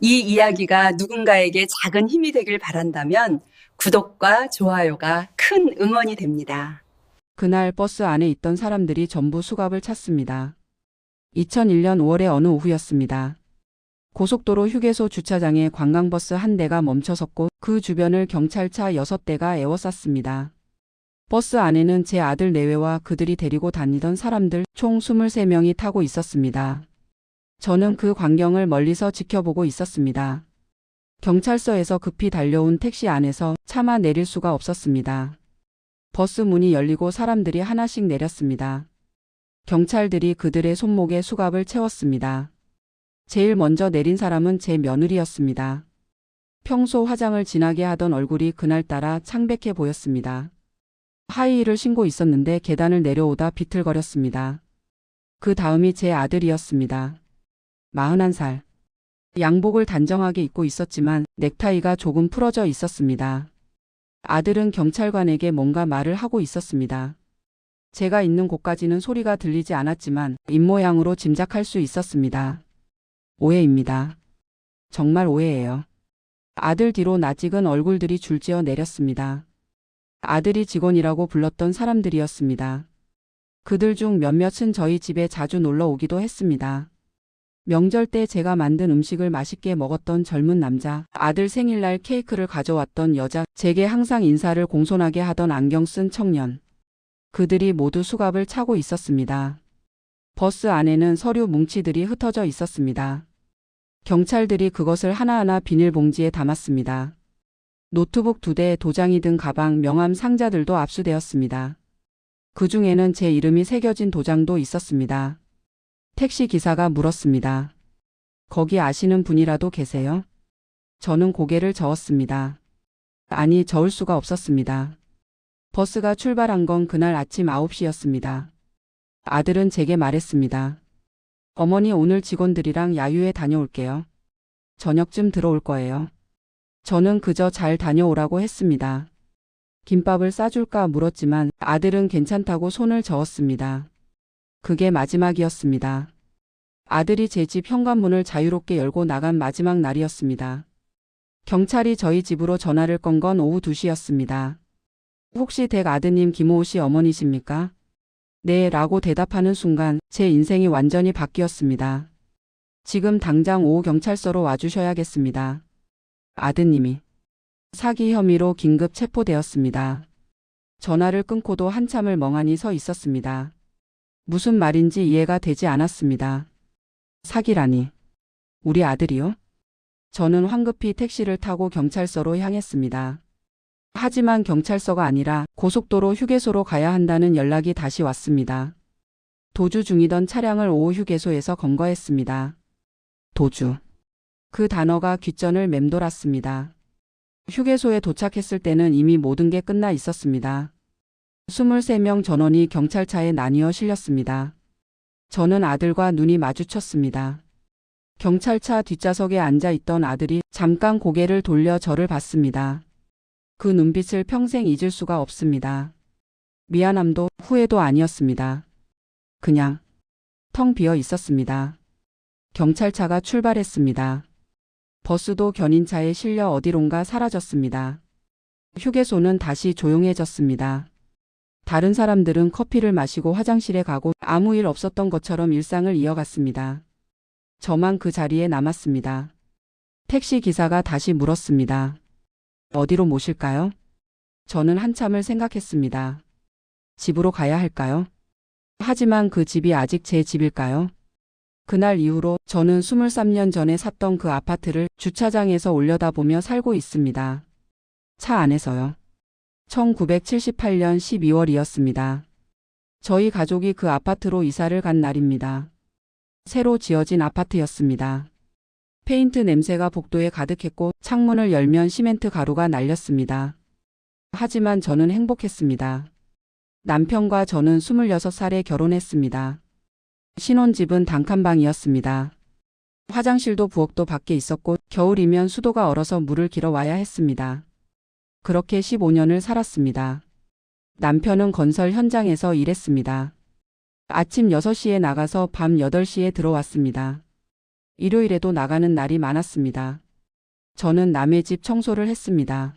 이 이야기가 누군가에게 작은 힘이 되길 바란다면 구독과 좋아요가 큰 응원이 됩니다. 그날 버스 안에 있던 사람들이 전부 수갑을 찼습니다. 2001년 5월의 어느 오후였습니다. 고속도로 휴게소 주차장에 관광버스 한 대가 멈춰섰고 그 주변을 경찰차 6대가 에워쌌습니다. 버스 안에는 제 아들 내외와 그들이 데리고 다니던 사람들 총 23명이 타고 있었습니다. 저는 그 광경을 멀리서 지켜보고 있었습니다. 경찰서에서 급히 달려온 택시 안에서 차마 내릴 수가 없었습니다. 버스 문이 열리고 사람들이 하나씩 내렸습니다. 경찰들이 그들의 손목에 수갑을 채웠습니다. 제일 먼저 내린 사람은 제 며느리였습니다. 평소 화장을 진하게 하던 얼굴이 그날따라 창백해 보였습니다. 하이힐을 신고 있었는데 계단을 내려오다 비틀거렸습니다. 그 다음이 제 아들이었습니다. 41살. 양복을 단정하게 입고 있었지만 넥타이가 조금 풀어져 있었습니다. 아들은 경찰관에게 뭔가 말을 하고 있었습니다. 제가 있는 곳까지는 소리가 들리지 않았지만 입모양으로 짐작할 수 있었습니다. 오해입니다. 정말 오해예요. 아들 뒤로 낯익은 얼굴들이 줄지어 내렸습니다. 아들이 직원이라고 불렀던 사람들이었습니다. 그들 중 몇몇은 저희 집에 자주 놀러 오기도 했습니다. 명절 때 제가 만든 음식을 맛있게 먹었던 젊은 남자, 아들 생일날 케이크를 가져왔던 여자, 제게 항상 인사를 공손하게 하던 안경 쓴 청년. 그들이 모두 수갑을 차고 있었습니다. 버스 안에는 서류 뭉치들이 흩어져 있었습니다. 경찰들이 그것을 하나하나 비닐봉지에 담았습니다. 노트북 2대, 도장이 든 가방, 명함 상자들도 압수되었습니다. 그 중에는 제 이름이 새겨진 도장도 있었습니다. 택시 기사가 물었습니다. 거기 아시는 분이라도 계세요? 저는 고개를 저었습니다. 아니, 저을 수가 없었습니다. 버스가 출발한 건 그날 아침 9시였습니다. 아들은 제게 말했습니다. 어머니, 오늘 직원들이랑 야유회 다녀올게요. 저녁쯤 들어올 거예요. 저는 그저 잘 다녀오라고 했습니다. 김밥을 싸줄까 물었지만 아들은 괜찮다고 손을 저었습니다. 그게 마지막이었습니다. 아들이 제 집 현관문을 자유롭게 열고 나간 마지막 날이었습니다. 경찰이 저희 집으로 전화를 건 건 오후 2시였습니다. 혹시 댁 아드님 김호우 씨 어머니십니까? 네, 라고 대답하는 순간 제 인생이 완전히 바뀌었습니다. 지금 당장 오후 경찰서로 와주셔야겠습니다. 아드님이 사기 혐의로 긴급 체포되었습니다. 전화를 끊고도 한참을 멍하니 서 있었습니다. 무슨 말인지 이해가 되지 않았습니다. 사기라니. 우리 아들이요? 저는 황급히 택시를 타고 경찰서로 향했습니다. 하지만 경찰서가 아니라 고속도로 휴게소로 가야 한다는 연락이 다시 왔습니다. 도주 중이던 차량을 오후 휴게소에서 검거했습니다. 도주. 그 단어가 귓전을 맴돌았습니다. 휴게소에 도착했을 때는 이미 모든 게 끝나 있었습니다. 23명 전원이 경찰차에 나뉘어 실렸습니다. 저는 아들과 눈이 마주쳤습니다. 경찰차 뒷좌석에 앉아있던 아들이 잠깐 고개를 돌려 저를 봤습니다. 그 눈빛을 평생 잊을 수가 없습니다. 미안함도 후회도 아니었습니다. 그냥 텅 비어 있었습니다. 경찰차가 출발했습니다. 버스도 견인차에 실려 어디론가 사라졌습니다. 휴게소는 다시 조용해졌습니다. 다른 사람들은 커피를 마시고 화장실에 가고 아무 일 없었던 것처럼 일상을 이어갔습니다. 저만 그 자리에 남았습니다. 택시 기사가 다시 물었습니다. 어디로 모실까요? 저는 한참을 생각했습니다. 집으로 가야 할까요? 하지만 그 집이 아직 제 집일까요? 그날 이후로 저는 23년 전에 샀던 그 아파트를 주차장에서 올려다보며 살고 있습니다. 차 안에서요. 1978년 12월이었습니다. 저희 가족이 그 아파트로 이사를 간 날입니다. 새로 지어진 아파트였습니다. 페인트 냄새가 복도에 가득했고 창문을 열면 시멘트 가루가 날렸습니다. 하지만 저는 행복했습니다. 남편과 저는 26살에 결혼했습니다. 신혼집은 단칸방이었습니다. 화장실도 부엌도 밖에 있었고 겨울이면 수도가 얼어서 물을 길어 와야 했습니다. 그렇게 15년을 살았습니다. 남편은 건설 현장에서 일했습니다. 아침 6시에 나가서 밤 8시에 들어왔습니다. 일요일에도 나가는 날이 많았습니다. 저는 남의 집 청소를 했습니다.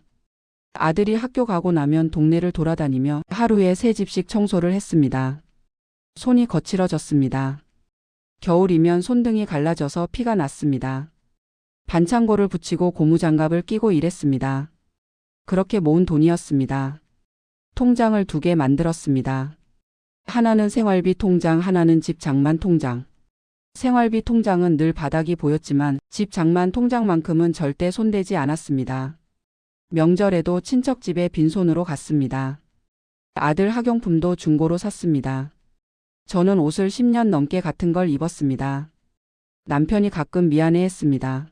아들이 학교 가고 나면 동네를 돌아다니며 하루에 3집씩 청소를 했습니다. 손이 거칠어졌습니다. 겨울이면 손등이 갈라져서 피가 났습니다. 반창고를 붙이고 고무장갑을 끼고 일했습니다. 그렇게 모은 돈이었습니다. 통장을 2개 만들었습니다. 하나는 생활비 통장, 하나는 집 장만 통장. 생활비 통장은 늘 바닥이 보였지만 집 장만 통장만큼은 절대 손대지 않았습니다. 명절에도 친척 집에 빈손으로 갔습니다. 아들 학용품도 중고로 샀습니다. 저는 옷을 10년 넘게 같은 걸 입었습니다. 남편이 가끔 미안해했습니다.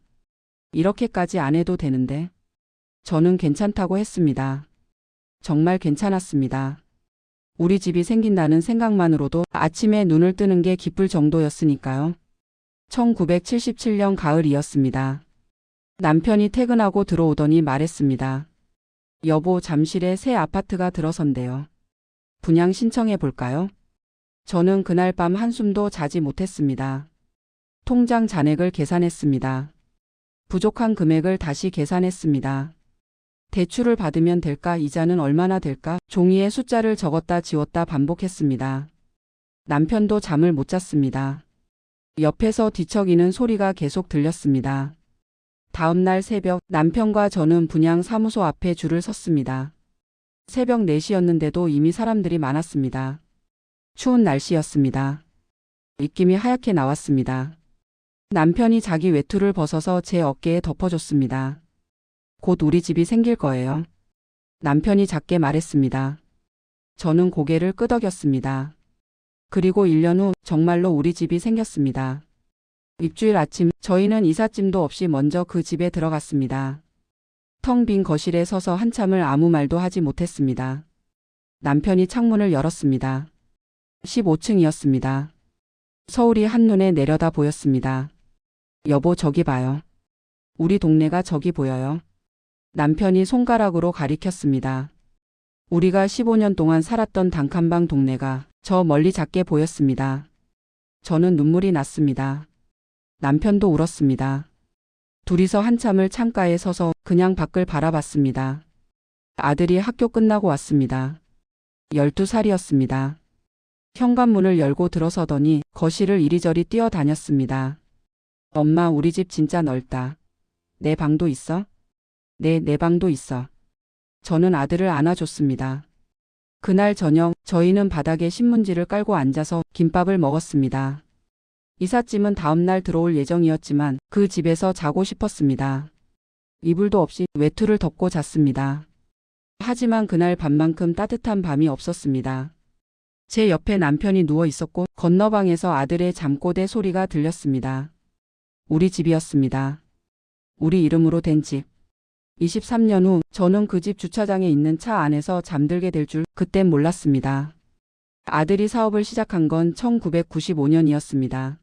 이렇게까지 안 해도 되는데. 저는 괜찮다고 했습니다. 정말 괜찮았습니다. 우리 집이 생긴다는 생각만으로도 아침에 눈을 뜨는 게 기쁠 정도였으니까요. 1977년 가을이었습니다. 남편이 퇴근하고 들어오더니 말했습니다. 여보, 잠실에 새 아파트가 들어선대요. 분양 신청해 볼까요? 저는 그날 밤 한숨도 자지 못했습니다. 통장 잔액을 계산했습니다. 부족한 금액을 다시 계산했습니다. 대출을 받으면 될까? 이자는 얼마나 될까? 종이에 숫자를 적었다 지웠다 반복했습니다. 남편도 잠을 못 잤습니다. 옆에서 뒤척이는 소리가 계속 들렸습니다. 다음 날 새벽 남편과 저는 분양 사무소 앞에 줄을 섰습니다. 새벽 4시였는데도 이미 사람들이 많았습니다. 추운 날씨였습니다. 입김이 하얗게 나왔습니다. 남편이 자기 외투를 벗어서 제 어깨에 덮어줬습니다. 곧 우리 집이 생길 거예요. 남편이 작게 말했습니다. 저는 고개를 끄덕였습니다. 그리고 1년 후 정말로 우리 집이 생겼습니다. 입주일 아침 저희는 이삿짐도 없이 먼저 그 집에 들어갔습니다. 텅 빈 거실에 서서 한참을 아무 말도 하지 못했습니다. 남편이 창문을 열었습니다. 15층이었습니다. 서울이 한눈에 내려다 보였습니다. 여보, 저기 봐요. 우리 동네가 저기 보여요. 남편이 손가락으로 가리켰습니다. 우리가 15년 동안 살았던 단칸방 동네가 저 멀리 작게 보였습니다. 저는 눈물이 났습니다. 남편도 울었습니다. 둘이서 한참을 창가에 서서 그냥 밖을 바라봤습니다. 아들이 학교 끝나고 왔습니다. 12살이었습니다. 현관문을 열고 들어서더니 거실을 이리저리 뛰어다녔습니다. 엄마, 우리 집 진짜 넓다. 내 방도 있어? 네, 내 방도 있어. 저는 아들을 안아줬습니다. 그날 저녁 저희는 바닥에 신문지를 깔고 앉아서 김밥을 먹었습니다. 이삿짐은 다음 날 들어올 예정이었지만 그 집에서 자고 싶었습니다. 이불도 없이 외투를 덮고 잤습니다. 하지만 그날 밤만큼 따뜻한 밤이 없었습니다. 제 옆에 남편이 누워 있었고 건너방에서 아들의 잠꼬대 소리가 들렸습니다. 우리 집이었습니다. 우리 이름으로 된 집. 23년 후 저는 그 집 주차장에 있는 차 안에서 잠들게 될 줄 그땐 몰랐습니다. 아들이 사업을 시작한 건 1995년이었습니다.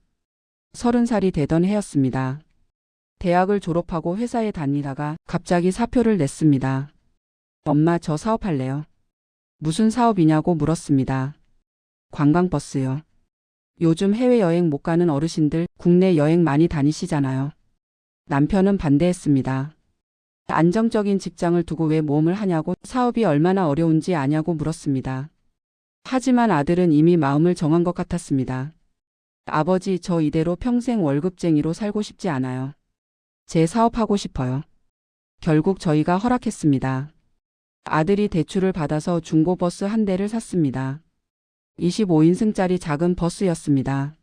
30살이 되던 해였습니다. 대학을 졸업하고 회사에 다니다가 갑자기 사표를 냈습니다. 엄마, 저 사업할래요. 무슨 사업이냐고 물었습니다. 관광버스요. 요즘 해외여행 못 가는 어르신들 국내 여행 많이 다니시잖아요. 남편은 반대했습니다. 안정적인 직장을 두고 왜 모험을 하냐고, 사업이 얼마나 어려운지 아냐고 물었습니다. 하지만 아들은 이미 마음을 정한 것 같았습니다. 아버지, 저 이대로 평생 월급쟁이로 살고 싶지 않아요. 제 사업하고 싶어요. 결국 저희가 허락했습니다. 아들이 대출을 받아서 중고버스 한 대를 샀습니다. 25인승짜리 작은 버스였습니다.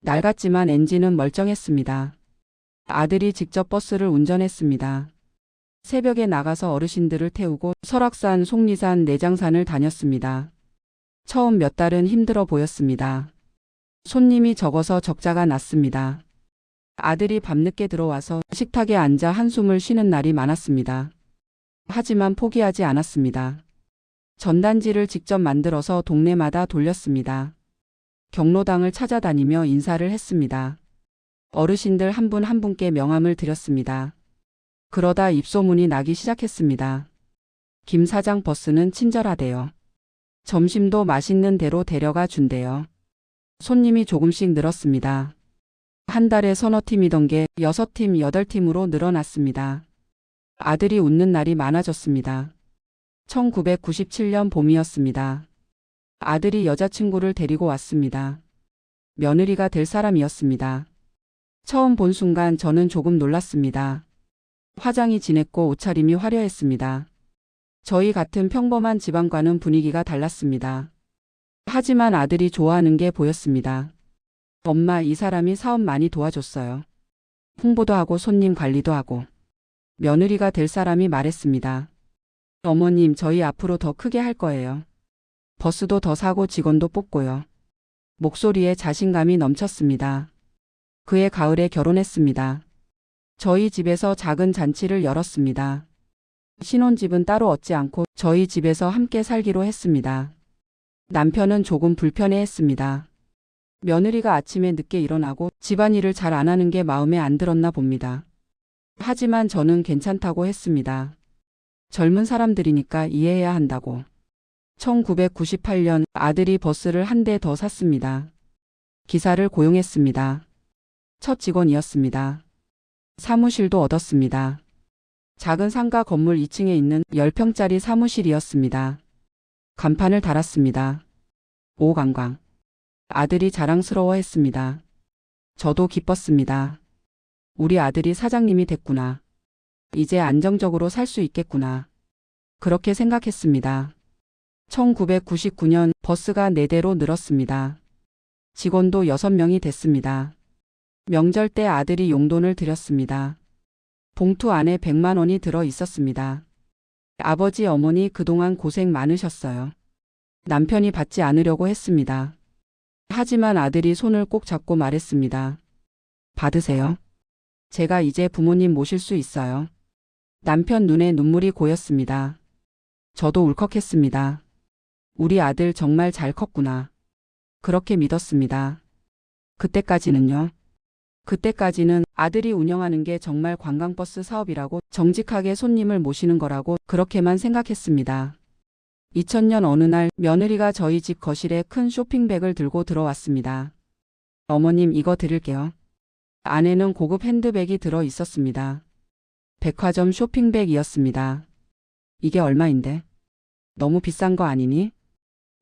낡았지만 엔진은 멀쩡했습니다. 아들이 직접 버스를 운전했습니다. 새벽에 나가서 어르신들을 태우고 설악산, 속리산, 내장산을 다녔습니다. 처음 몇 달은 힘들어 보였습니다. 손님이 적어서 적자가 났습니다. 아들이 밤늦게 들어와서 식탁에 앉아 한숨을 쉬는 날이 많았습니다. 하지만 포기하지 않았습니다. 전단지를 직접 만들어서 동네마다 돌렸습니다. 경로당을 찾아다니며 인사를 했습니다. 어르신들 한 분 한 분께 명함을 드렸습니다. 그러다 입소문이 나기 시작했습니다. 김 사장 버스는 친절하대요. 점심도 맛있는 대로 데려가 준대요. 손님이 조금씩 늘었습니다. 한 달에 서너 팀이던 게 6팀, 8팀으로 늘어났습니다. 아들이 웃는 날이 많아졌습니다. 1997년 봄이었습니다. 아들이 여자친구를 데리고 왔습니다. 며느리가 될 사람이었습니다. 처음 본 순간 저는 조금 놀랐습니다. 화장이 진했고 옷차림이 화려했습니다. 저희 같은 평범한 집안과는 분위기가 달랐습니다. 하지만 아들이 좋아하는 게 보였습니다. 엄마, 이 사람이 사업 많이 도와줬어요. 홍보도 하고 손님 관리도 하고. 며느리가 될 사람이 말했습니다. 어머님, 저희 앞으로 더 크게 할 거예요. 버스도 더 사고 직원도 뽑고요. 목소리에 자신감이 넘쳤습니다. 그해 가을에 결혼했습니다. 저희 집에서 작은 잔치를 열었습니다. 신혼집은 따로 얻지 않고 저희 집에서 함께 살기로 했습니다. 남편은 조금 불편해했습니다. 며느리가 아침에 늦게 일어나고 집안일을 잘 안 하는 게 마음에 안 들었나 봅니다. 하지만 저는 괜찮다고 했습니다. 젊은 사람들이니까 이해해야 한다고. 1998년 아들이 버스를 한 대 더 샀습니다. 기사를 고용했습니다. 첫 직원이었습니다. 사무실도 얻었습니다. 작은 상가 건물 2층에 있는 10평짜리 사무실이었습니다. 간판을 달았습니다. 오관광. 아들이 자랑스러워했습니다. 저도 기뻤습니다. 우리 아들이 사장님이 됐구나. 이제 안정적으로 살 수 있겠구나. 그렇게 생각했습니다. 1999년 버스가 4대로 늘었습니다. 직원도 6명이 됐습니다. 명절 때 아들이 용돈을 드렸습니다. 봉투 안에 100만 원이 들어 있었습니다. 아버지, 어머니 그동안 고생 많으셨어요. 남편이 받지 않으려고 했습니다. 하지만 아들이 손을 꼭 잡고 말했습니다. 받으세요. 제가 이제 부모님 모실 수 있어요. 남편 눈에 눈물이 고였습니다. 저도 울컥했습니다. 우리 아들 정말 잘 컸구나. 그렇게 믿었습니다. 그때까지는요. 그때까지는 아들이 운영하는 게 정말 관광버스 사업이라고, 정직하게 손님을 모시는 거라고 그렇게만 생각했습니다. 2000년 어느 날 며느리가 저희 집 거실에 큰 쇼핑백을 들고 들어왔습니다. 어머님, 이거 드릴게요. 안에는 고급 핸드백이 들어 있었습니다. 백화점 쇼핑백이었습니다. 이게 얼마인데? 너무 비싼 거 아니니?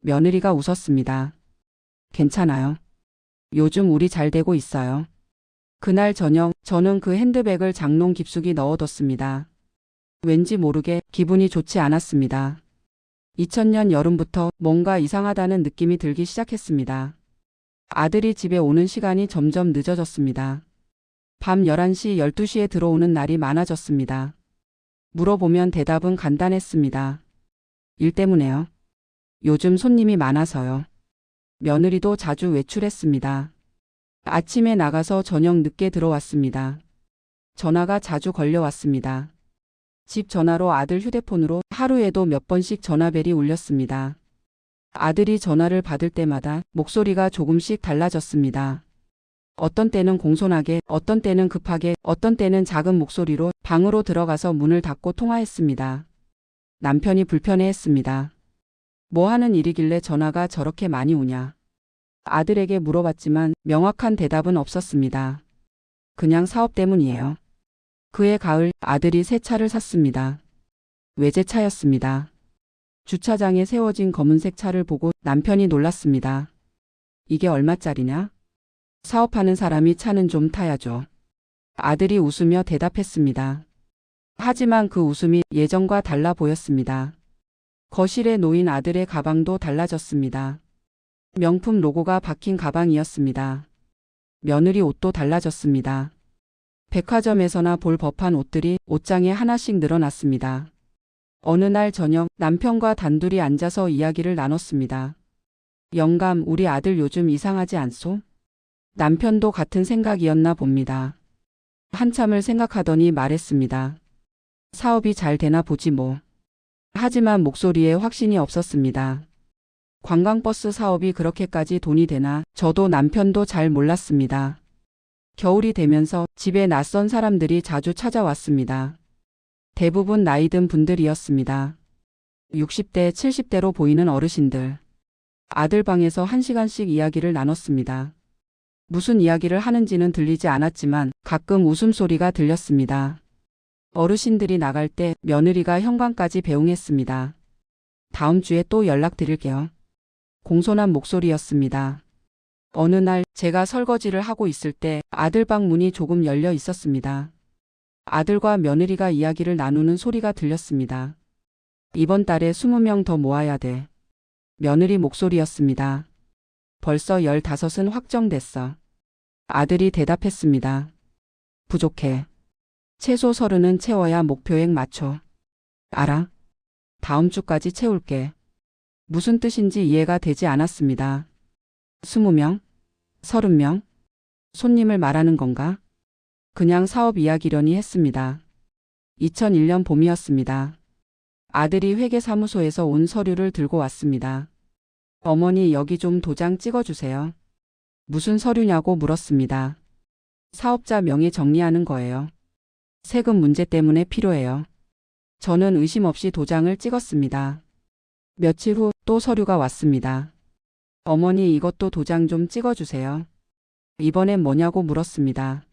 며느리가 웃었습니다. 괜찮아요. 요즘 우리 잘 되고 있어요. 그날 저녁 저는 그 핸드백을 장롱 깊숙이 넣어뒀습니다. 왠지 모르게 기분이 좋지 않았습니다. 2000년 여름부터 뭔가 이상하다는 느낌이 들기 시작했습니다. 아들이 집에 오는 시간이 점점 늦어졌습니다. 밤 11시, 12시에 들어오는 날이 많아졌습니다. 물어보면 대답은 간단했습니다. 일 때문에요. 요즘 손님이 많아서요. 며느리도 자주 외출했습니다. 아침에 나가서 저녁 늦게 들어왔습니다. 전화가 자주 걸려왔습니다. 집 전화로 아들 휴대폰으로 하루에도 몇 번씩 전화벨이 울렸습니다. 아들이 전화를 받을 때마다 목소리가 조금씩 달라졌습니다. 어떤 때는 공손하게, 어떤 때는 급하게, 어떤 때는 작은 목소리로 방으로 들어가서 문을 닫고 통화했습니다. 남편이 불편해했습니다. 뭐 하는 일이길래 전화가 저렇게 많이 오냐. 아들에게 물어봤지만 명확한 대답은 없었습니다. 그냥 사업 때문이에요. 그해 가을 아들이 새 차를 샀습니다. 외제차였습니다. 주차장에 세워진 검은색 차를 보고 남편이 놀랐습니다. 이게 얼마짜리냐? 사업하는 사람이 차는 좀 타야죠. 아들이 웃으며 대답했습니다. 하지만 그 웃음이 예전과 달라 보였습니다. 거실에 놓인 아들의 가방도 달라졌습니다. 명품 로고가 박힌 가방이었습니다. 며느리 옷도 달라졌습니다. 백화점에서나 볼 법한 옷들이 옷장에 하나씩 늘어났습니다. 어느 날 저녁 남편과 단둘이 앉아서 이야기를 나눴습니다. 영감, 우리 아들 요즘 이상하지 않소? 남편도 같은 생각이었나 봅니다. 한참을 생각하더니 말했습니다. 사업이 잘 되나 보지 뭐. 하지만 목소리에 확신이 없었습니다. 관광버스 사업이 그렇게까지 돈이 되나 저도 남편도 잘 몰랐습니다. 겨울이 되면서 집에 낯선 사람들이 자주 찾아왔습니다. 대부분 나이 든 분들이었습니다. 60대, 70대로 보이는 어르신들. 아들 방에서 1시간씩 이야기를 나눴습니다. 무슨 이야기를 하는지는 들리지 않았지만 가끔 웃음소리가 들렸습니다. 어르신들이 나갈 때 며느리가 현관까지 배웅했습니다. 다음 주에 또 연락드릴게요. 공손한 목소리였습니다. 어느 날 제가 설거지를 하고 있을 때 아들 방 문이 조금 열려 있었습니다. 아들과 며느리가 이야기를 나누는 소리가 들렸습니다. 이번 달에 20명 더 모아야 돼. 며느리 목소리였습니다. 벌써 15은 확정됐어. 아들이 대답했습니다. 부족해. 최소 30은 채워야 목표액 맞춰. 알아? 다음 주까지 채울게. 무슨 뜻인지 이해가 되지 않았습니다. 20명? 30명? 손님을 말하는 건가? 그냥 사업 이야기려니 했습니다. 2001년 봄이었습니다. 아들이 회계사무소에서 온 서류를 들고 왔습니다. 어머니, 여기 좀 도장 찍어주세요. 무슨 서류냐고 물었습니다. 사업자 명의 정리하는 거예요. 세금 문제 때문에 필요해요. 저는 의심 없이 도장을 찍었습니다. 며칠 후 또 서류가 왔습니다. 어머니, 이것도 도장 좀 찍어주세요. 이번엔 뭐냐고 물었습니다.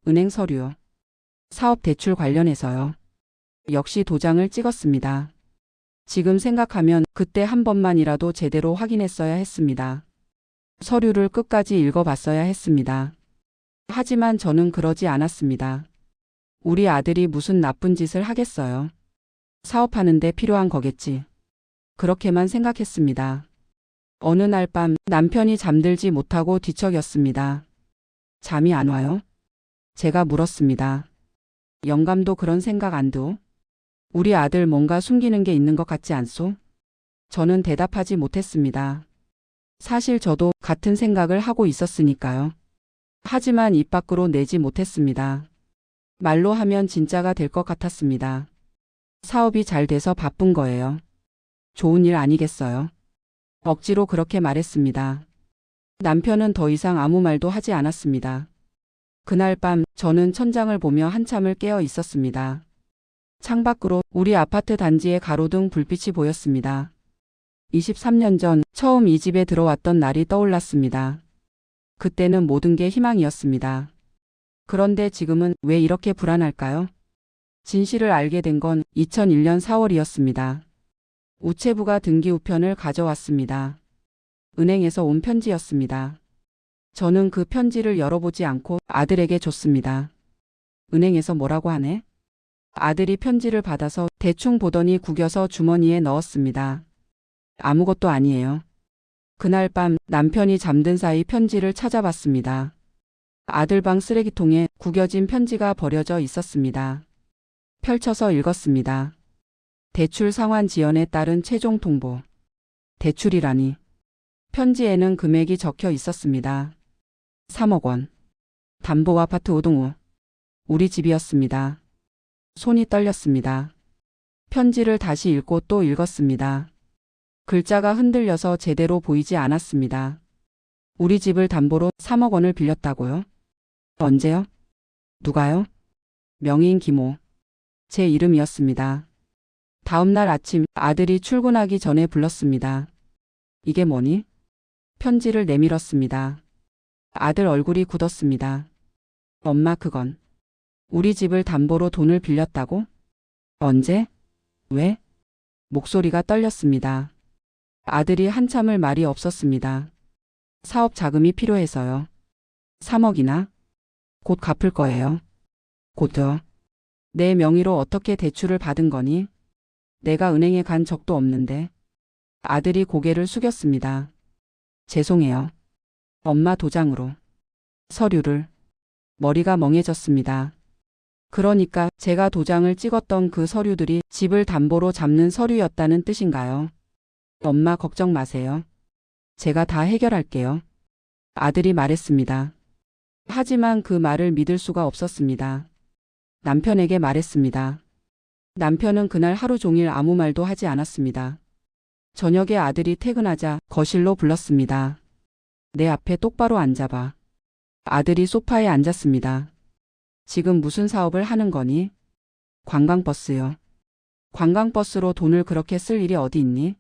은행 서류. 사업 대출 관련해서요. 역시 도장을 찍었습니다. 지금 생각하면 그때 한 번만이라도 제대로 확인했어야 했습니다. 서류를 끝까지 읽어봤어야 했습니다. 하지만 저는 그러지 않았습니다. 우리 아들이 무슨 나쁜 짓을 하겠어요. 사업하는데 필요한 거겠지. 그렇게만 생각했습니다. 어느 날 밤 남편이 잠들지 못하고 뒤척였습니다. 잠이 안 와요? 제가 물었습니다. 영감도 그런 생각 안 둬? 우리 아들 뭔가 숨기는 게 있는 것 같지 않소? 저는 대답하지 못했습니다. 사실 저도 같은 생각을 하고 있었으니까요. 하지만 입 밖으로 내지 못했습니다. 말로 하면 진짜가 될 것 같았습니다. 사업이 잘 돼서 바쁜 거예요. 좋은 일 아니겠어요? 억지로 그렇게 말했습니다. 남편은 더 이상 아무 말도 하지 않았습니다. 그날 밤 저는 천장을 보며 한참을 깨어 있었습니다. 창밖으로 우리 아파트 단지의 가로등 불빛이 보였습니다. 23년 전 처음 이 집에 들어왔던 날이 떠올랐습니다. 그때는 모든 게 희망이었습니다. 그런데 지금은 왜 이렇게 불안할까요? 진실을 알게 된 건 2001년 4월이었습니다. 우체부가 등기 우편을 가져왔습니다. 은행에서 온 편지였습니다. 저는 그 편지를 열어보지 않고 아들에게 줬습니다. 은행에서 뭐라고 하네? 아들이 편지를 받아서 대충 보더니 구겨서 주머니에 넣었습니다. 아무것도 아니에요. 그날 밤 남편이 잠든 사이 편지를 찾아봤습니다. 아들 방 쓰레기통에 구겨진 편지가 버려져 있었습니다. 펼쳐서 읽었습니다. 대출 상환 지연에 따른 최종 통보. 대출이라니. 편지에는 금액이 적혀 있었습니다. 3억 원. 담보 아파트 5동호. 우리 집이었습니다. 손이 떨렸습니다. 편지를 다시 읽고 또 읽었습니다. 글자가 흔들려서 제대로 보이지 않았습니다. 우리 집을 담보로 3억 원을 빌렸다고요? 언제요? 누가요? 명의인 김호. 제 이름이었습니다. 다음 날 아침 아들이 출근하기 전에 불렀습니다. 이게 뭐니? 편지를 내밀었습니다. 아들 얼굴이 굳었습니다. 엄마, 그건 우리 집을 담보로 돈을 빌렸다고? 언제? 왜? 목소리가 떨렸습니다. 아들이 한참을 말이 없었습니다. 사업 자금이 필요해서요. 3억이나? 곧 갚을 거예요. 곧요. 내 명의로 어떻게 대출을 받은 거니? 내가 은행에 간 적도 없는데. 아들이 고개를 숙였습니다. 죄송해요. 엄마, 도장으로. 서류를. 머리가 멍해졌습니다. 그러니까 제가 도장을 찍었던 그 서류들이 집을 담보로 잡는 서류였다는 뜻인가요? 엄마, 걱정 마세요. 제가 다 해결할게요. 아들이 말했습니다. 하지만 그 말을 믿을 수가 없었습니다. 남편에게 말했습니다. 남편은 그날 하루 종일 아무 말도 하지 않았습니다. 저녁에 아들이 퇴근하자 거실로 불렀습니다. 내 앞에 똑바로 앉아봐. 아들이 소파에 앉았습니다. 지금 무슨 사업을 하는 거니? 관광버스요. 관광버스로 돈을 그렇게 쓸 일이 어디 있니?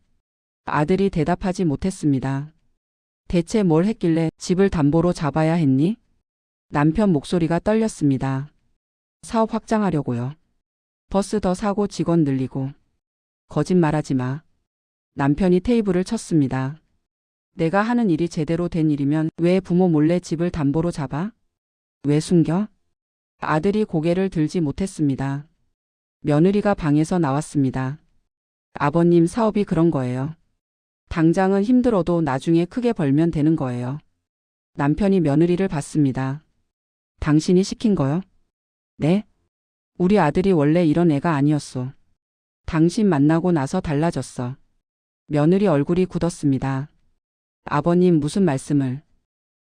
아들이 대답하지 못했습니다. 대체 뭘 했길래 집을 담보로 잡아야 했니? 남편 목소리가 떨렸습니다. 사업 확장하려고요. 버스 더 사고 직원 늘리고. 거짓말하지 마. 남편이 테이블을 쳤습니다. 내가 하는 일이 제대로 된 일이면 왜 부모 몰래 집을 담보로 잡아? 왜 숨겨? 아들이 고개를 들지 못했습니다. 며느리가 방에서 나왔습니다. 아버님 사업이 그런 거예요. 당장은 힘들어도 나중에 크게 벌면 되는 거예요. 남편이 며느리를 봤습니다. 당신이 시킨 거요? 네? 우리 아들이 원래 이런 애가 아니었어. 당신 만나고 나서 달라졌어. 며느리 얼굴이 굳었습니다. 아버님 무슨 말씀을.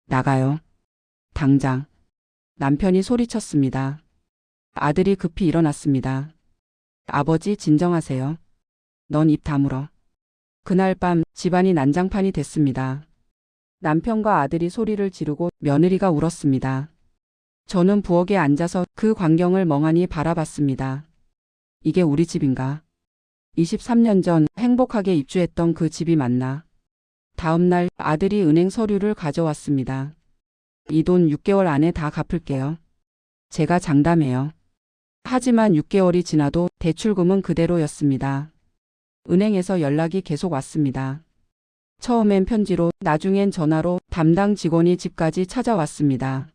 나가요. 당장. 남편이 소리쳤습니다. 아들이 급히 일어났습니다. 아버지 진정하세요. 넌 입 다물어. 그날 밤 집안이 난장판이 됐습니다. 남편과 아들이 소리를 지르고 며느리가 울었습니다. 저는 부엌에 앉아서 그 광경을 멍하니 바라봤습니다. 이게 우리 집인가? 23년 전 행복하게 입주했던 그 집이 맞나? 다음 날 아들이 은행 서류를 가져왔습니다. 이 돈 6개월 안에 다 갚을게요. 제가 장담해요. 하지만 6개월이 지나도 대출금은 그대로였습니다. 은행에서 연락이 계속 왔습니다. 처음엔 편지로, 나중엔 전화로 담당 직원이 집까지 찾아왔습니다.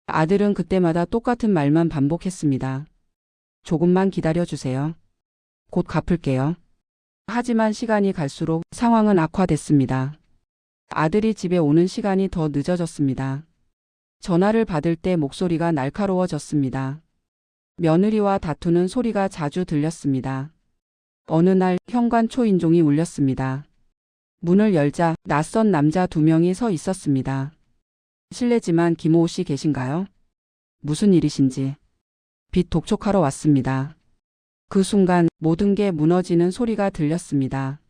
아들은 그때마다 똑같은 말만 반복했습니다. 조금만 기다려주세요. 곧 갚을게요. 하지만 시간이 갈수록 상황은 악화됐습니다. 아들이 집에 오는 시간이 더 늦어졌습니다. 전화를 받을 때 목소리가 날카로워졌습니다. 며느리와 다투는 소리가 자주 들렸습니다. 어느 날 현관 초인종이 울렸습니다. 문을 열자 낯선 남자 2명이 서 있었습니다. 실례지만 김호우 씨 계신가요? 무슨 일이신지. 빚 독촉하러 왔습니다. 그 순간 모든 게 무너지는 소리가 들렸습니다.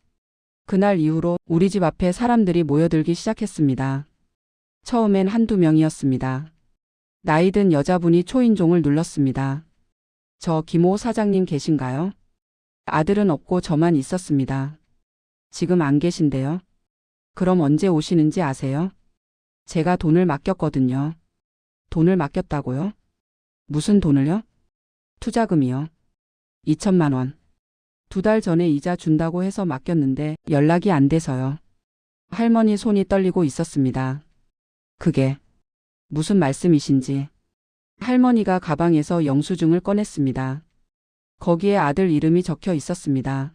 그날 이후로 우리 집 앞에 사람들이 모여들기 시작했습니다. 처음엔 1~2명이었습니다. 나이든 여자분이 초인종을 눌렀습니다. 저 김호 사장님 계신가요? 아들은 없고 저만 있었습니다. 지금 안 계신데요? 그럼 언제 오시는지 아세요? 제가 돈을 맡겼거든요. 돈을 맡겼다고요? 무슨 돈을요? 투자금이요. 2천만 원. 2달 전에 이자 준다고 해서 맡겼는데 연락이 안 돼서요. 할머니 손이 떨리고 있었습니다. 그게 무슨 말씀이신지. 할머니가 가방에서 영수증을 꺼냈습니다. 거기에 아들 이름이 적혀 있었습니다.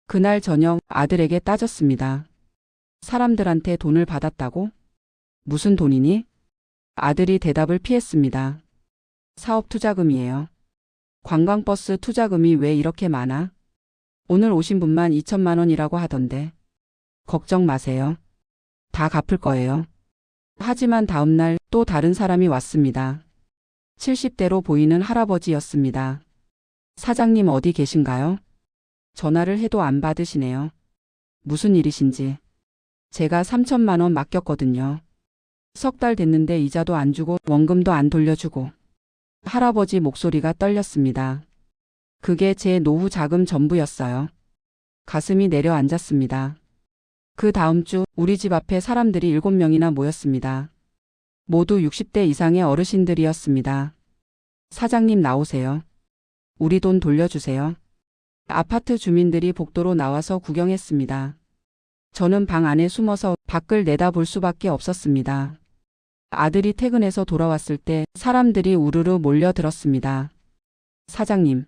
그날 저녁 아들에게 따졌습니다. 사람들한테 돈을 받았다고? 무슨 돈이니? 아들이 대답을 피했습니다. 사업 투자금이에요. 관광버스 투자금이 왜 이렇게 많아? 오늘 오신 분만 2천만 원이라고 하던데. 걱정 마세요. 다 갚을 거예요. 하지만 다음 날 또 다른 사람이 왔습니다. 70대로 보이는 할아버지였습니다. 사장님 어디 계신가요? 전화를 해도 안 받으시네요. 무슨 일이신지. 제가 3천만 원 맡겼거든요. 3달 됐는데 이자도 안 주고 원금도 안 돌려주고. 할아버지 목소리가 떨렸습니다. 그게 제 노후 자금 전부였어요. 가슴이 내려앉았습니다. 그 다음 주 우리 집 앞에 사람들이 7명이나 모였습니다. 모두 60대 이상의 어르신들이었습니다. 사장님 나오세요. 우리 돈 돌려주세요. 아파트 주민들이 복도로 나와서 구경했습니다. 저는 방 안에 숨어서 밖을 내다볼 수밖에 없었습니다. 아들이 퇴근해서 돌아왔을 때 사람들이 우르르 몰려들었습니다. 사장님,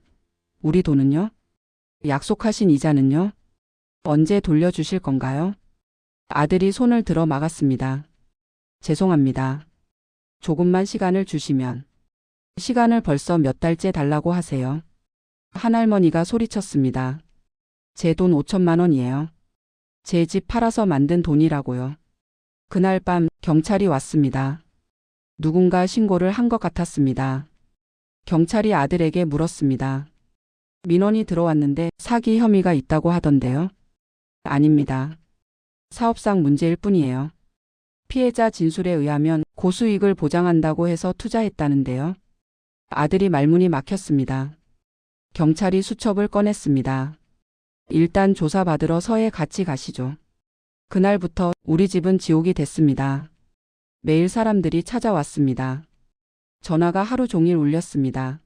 우리 돈은요? 약속하신 이자는요? 언제 돌려주실 건가요? 아들이 손을 들어 막았습니다. 죄송합니다. 조금만 시간을 주시면. 시간을 벌써 몇 달째 달라고 하세요. 한할머니가 소리쳤습니다. 제 돈 5천만 원이에요. 제 집 팔아서 만든 돈이라고요. 그날 밤 경찰이 왔습니다. 누군가 신고를 한 것 같았습니다. 경찰이 아들에게 물었습니다. 민원이 들어왔는데 사기 혐의가 있다고 하던데요. 아닙니다. 사업상 문제일 뿐이에요. 피해자 진술에 의하면 고수익을 보장한다고 해서 투자했다는데요. 아들이 말문이 막혔습니다. 경찰이 수첩을 꺼냈습니다. 일단 조사받으러 서해 같이 가시죠. 그날부터 우리 집은 지옥이 됐습니다. 매일 사람들이 찾아왔습니다. 전화가 하루 종일 울렸습니다.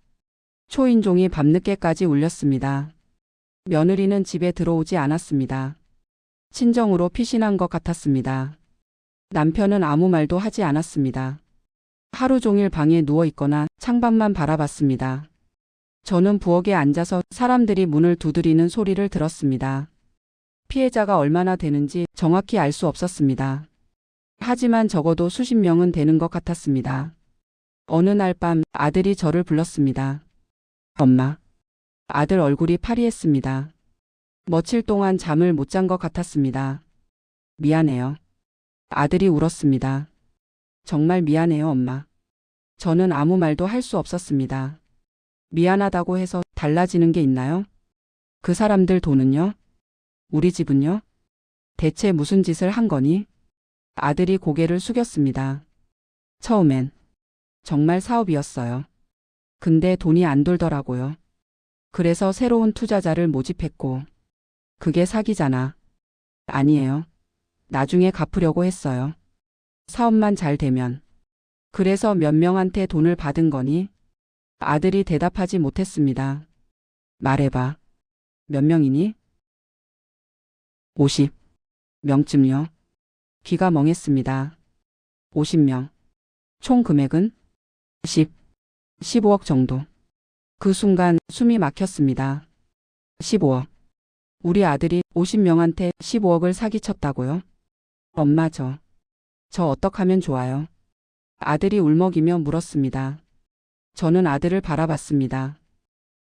초인종이 밤늦게까지 울렸습니다. 며느리는 집에 들어오지 않았습니다. 친정으로 피신한 것 같았습니다. 남편은 아무 말도 하지 않았습니다. 하루 종일 방에 누워 있거나 창밖만 바라봤습니다. 저는 부엌에 앉아서 사람들이 문을 두드리는 소리를 들었습니다. 피해자가 얼마나 되는지 정확히 알 수 없었습니다. 하지만 적어도 수십 명은 되는 것 같았습니다. 어느 날 밤 아들이 저를 불렀습니다. 엄마. 아들 얼굴이 파리했습니다. 며칠 동안 잠을 못 잔 것 같았습니다. 미안해요. 아들이 울었습니다. 정말 미안해요, 엄마. 저는 아무 말도 할 수 없었습니다. 미안하다고 해서 달라지는 게 있나요? 그 사람들 돈은요? 우리 집은요? 대체 무슨 짓을 한 거니? 아들이 고개를 숙였습니다. 처음엔 정말 사업이었어요. 근데 돈이 안 돌더라고요. 그래서 새로운 투자자를 모집했고, 그게 사기잖아. 아니에요. 나중에 갚으려고 했어요. 사업만 잘 되면. 그래서 몇 명한테 돈을 받은 거니? 아들이 대답하지 못했습니다. 말해봐. 몇 명이니? 50명쯤요. 귀가 멍했습니다. 50명. 총 금액은 15억 정도. 그 순간 숨이 막혔습니다. 15억. 우리 아들이 50명한테 15억을 사기쳤다고요? 엄마 저 어떡하면 좋아요? 아들이 울먹이며 물었습니다. 저는 아들을 바라봤습니다.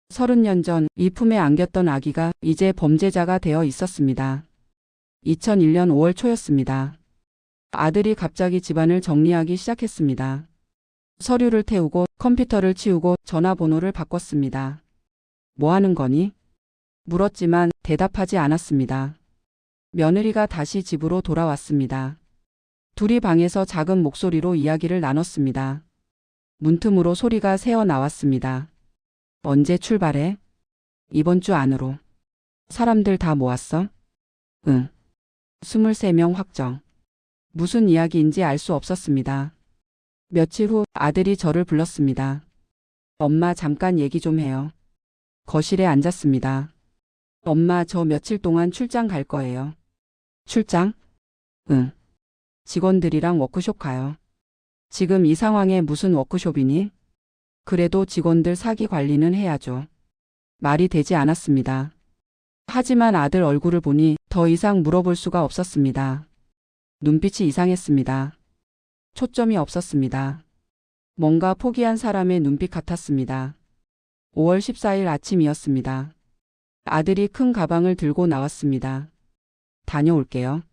30년 전 이 품에 안겼던 아기가 이제 범죄자가 되어 있었습니다. 2001년 5월 초였습니다. 아들이 갑자기 집안을 정리하기 시작했습니다. 서류를 태우고 컴퓨터를 치우고 전화번호를 바꿨습니다. 뭐 하는 거니? 물었지만 대답하지 않았습니다. 며느리가 다시 집으로 돌아왔습니다. 둘이 방에서 작은 목소리로 이야기를 나눴습니다. 문틈으로 소리가 새어 나왔습니다. 언제 출발해? 이번 주 안으로. 사람들 다 모았어? 응. 23명 확정. 무슨 이야기인지 알 수 없었습니다. 며칠 후 아들이 저를 불렀습니다. 엄마 잠깐 얘기 좀 해요. 거실에 앉았습니다. 엄마 저 며칠 동안 출장 갈 거예요. 출장? 응. 직원들이랑 워크숍 가요. 지금 이 상황에 무슨 워크숍이니? 그래도 직원들 사기 관리는 해야죠. 말이 되지 않았습니다. 하지만 아들 얼굴을 보니 더 이상 물어볼 수가 없었습니다. 눈빛이 이상했습니다. 초점이 없었습니다. 뭔가 포기한 사람의 눈빛 같았습니다. 5월 14일 아침이었습니다. 아들이 큰 가방을 들고 나왔습니다. 다녀올게요.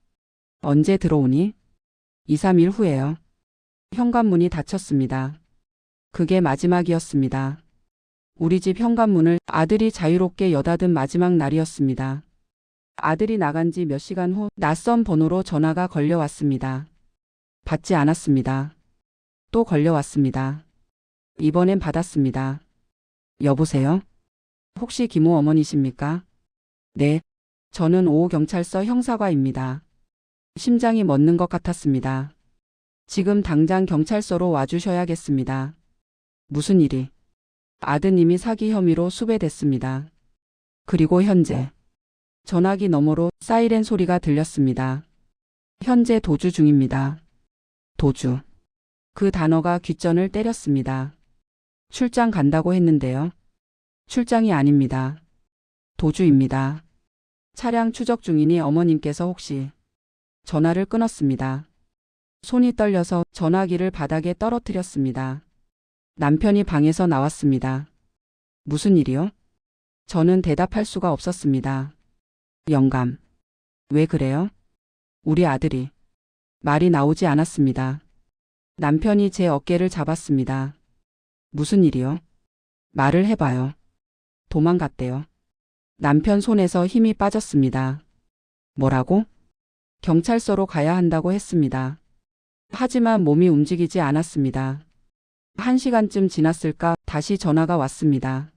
언제 들어오니? 2, 3일 후에요. 현관문이 닫혔습니다. 그게 마지막이었습니다. 우리 집 현관문을 아들이 자유롭게 여닫은 마지막 날이었습니다. 아들이 나간 지 몇 시간 후 낯선 번호로 전화가 걸려왔습니다. 받지 않았습니다. 또 걸려왔습니다. 이번엔 받았습니다. 여보세요? 혹시 김호 어머니십니까? 네. 저는 5호 경찰서 형사과입니다. 심장이 멎는 것 같았습니다. 지금 당장 경찰서로 와주셔야겠습니다. 무슨 일이? 아드님이 사기 혐의로 수배됐습니다. 그리고 현재 전화기 너머로 사이렌 소리가 들렸습니다. 현재 도주 중입니다. 도주. 그 단어가 귓전을 때렸습니다. 출장 간다고 했는데요. 출장이 아닙니다. 도주입니다. 차량 추적 중이니 어머님께서 혹시 전화를 끊었습니다. 손이 떨려서 전화기를 바닥에 떨어뜨렸습니다. 남편이 방에서 나왔습니다. 무슨 일이요? 저는 대답할 수가 없었습니다. 영감. 왜 그래요? 우리 아들이. 말이 나오지 않았습니다. 남편이 제 어깨를 잡았습니다. 무슨 일이요? 말을 해봐요. 도망갔대요. 남편 손에서 힘이 빠졌습니다. 뭐라고? 경찰서로 가야 한다고 했습니다. 하지만 몸이 움직이지 않았습니다. 1시간쯤 지났을까 다시 전화가 왔습니다.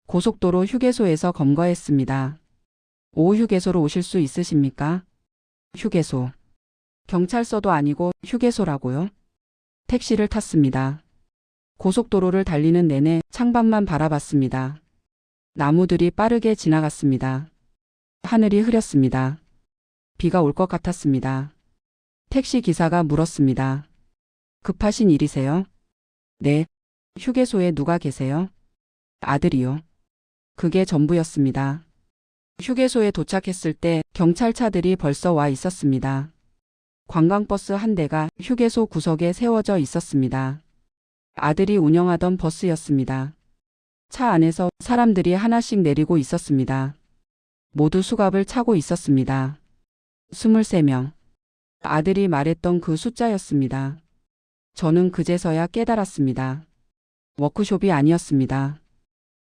고속도로 휴게소에서 검거했습니다. 오후 휴게소로 오실 수 있으십니까? 휴게소. 경찰서도 아니고 휴게소라고요? 택시를 탔습니다. 고속도로를 달리는 내내 창밖만 바라봤습니다. 나무들이 빠르게 지나갔습니다. 하늘이 흐렸습니다. 비가 올 것 같았습니다. 택시 기사가 물었습니다. 급하신 일이세요? 네. 휴게소에 누가 계세요? 아들이요. 그게 전부였습니다. 휴게소에 도착했을 때 경찰차들이 벌써 와 있었습니다. 관광버스 한 대가 휴게소 구석에 세워져 있었습니다. 아들이 운영하던 버스였습니다. 차 안에서 사람들이 하나씩 내리고 있었습니다. 모두 수갑을 차고 있었습니다. 23명. 아들이 말했던 그 숫자였습니다. 저는 그제서야 깨달았습니다. 워크숍이 아니었습니다.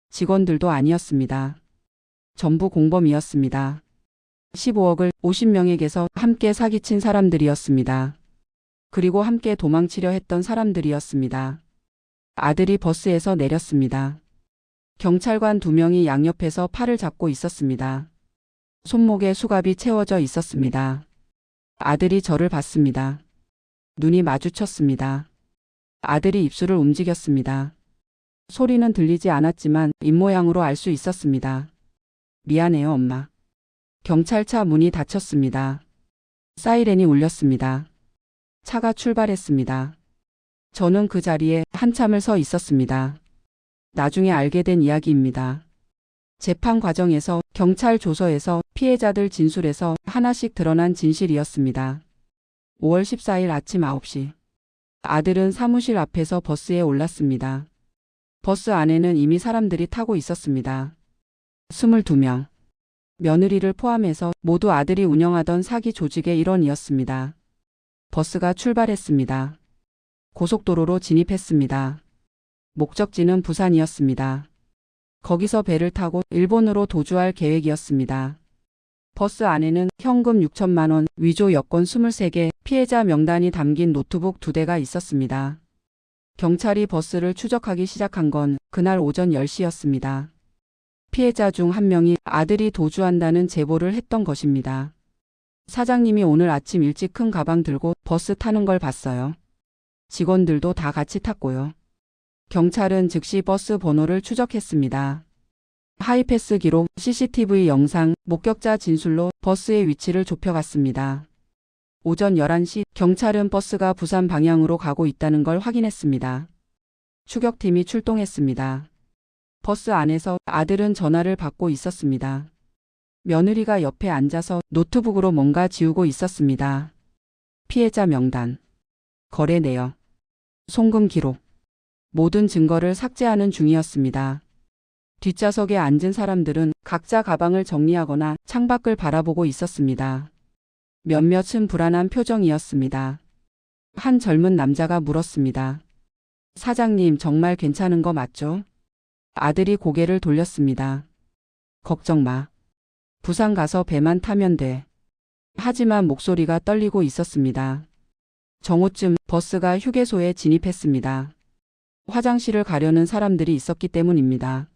직원들도 아니었습니다. 전부 공범이었습니다. 15억을 50명에게서 함께 사기친 사람들이었습니다. 그리고 함께 도망치려 했던 사람들이었습니다. 아들이 버스에서 내렸습니다. 경찰관 2명이 양옆에서 팔을 잡고 있었습니다. 손목에 수갑이 채워져 있었습니다. 아들이 저를 봤습니다. 눈이 마주쳤습니다. 아들이 입술을 움직였습니다. 소리는 들리지 않았지만 입모양으로 알 수 있었습니다. 미안해요, 엄마. 경찰차 문이 닫혔습니다. 사이렌이 울렸습니다. 차가 출발했습니다. 저는 그 자리에 한참을 서 있었습니다. 나중에 알게 된 이야기입니다. 재판 과정에서 경찰 조서에서 피해자들 진술에서 하나씩 드러난 진실이었습니다. 5월 14일 아침 9시. 아들은 사무실 앞에서 버스에 올랐습니다. 버스 안에는 이미 사람들이 타고 있었습니다. 22명. 며느리를 포함해서 모두 아들이 운영하던 사기 조직의 일원이었습니다. 버스가 출발했습니다. 고속도로로 진입했습니다. 목적지는 부산이었습니다. 거기서 배를 타고 일본으로 도주할 계획이었습니다. 버스 안에는 현금 6천만 원, 위조 여권 23개, 피해자 명단이 담긴 노트북 2대가 있었습니다. 경찰이 버스를 추적하기 시작한 건 그날 오전 10시였습니다. 피해자 중 한 명이 아들이 도주한다는 제보를 했던 것입니다. 사장님이 오늘 아침 일찍 큰 가방 들고 버스 타는 걸 봤어요. 직원들도 다 같이 탔고요. 경찰은 즉시 버스 번호를 추적했습니다. 하이패스 기록, CCTV 영상, 목격자 진술로 버스의 위치를 좁혀갔습니다. 오전 11시 경찰은 버스가 부산 방향으로 가고 있다는 걸 확인했습니다. 추격팀이 출동했습니다. 버스 안에서 아들은 전화를 받고 있었습니다. 며느리가 옆에 앉아서 노트북으로 뭔가 지우고 있었습니다. 피해자 명단, 거래 내역, 송금 기록, 모든 증거를 삭제하는 중이었습니다. 뒷좌석에 앉은 사람들은 각자 가방을 정리하거나 창밖을 바라보고 있었습니다. 몇몇은 불안한 표정이었습니다. 한 젊은 남자가 물었습니다. 사장님, 정말 괜찮은 거 맞죠? 아들이 고개를 돌렸습니다. 걱정 마. 부산 가서 배만 타면 돼. 하지만 목소리가 떨리고 있었습니다. 정오쯤 버스가 휴게소에 진입했습니다. 화장실을 가려는 사람들이 있었기 때문입니다.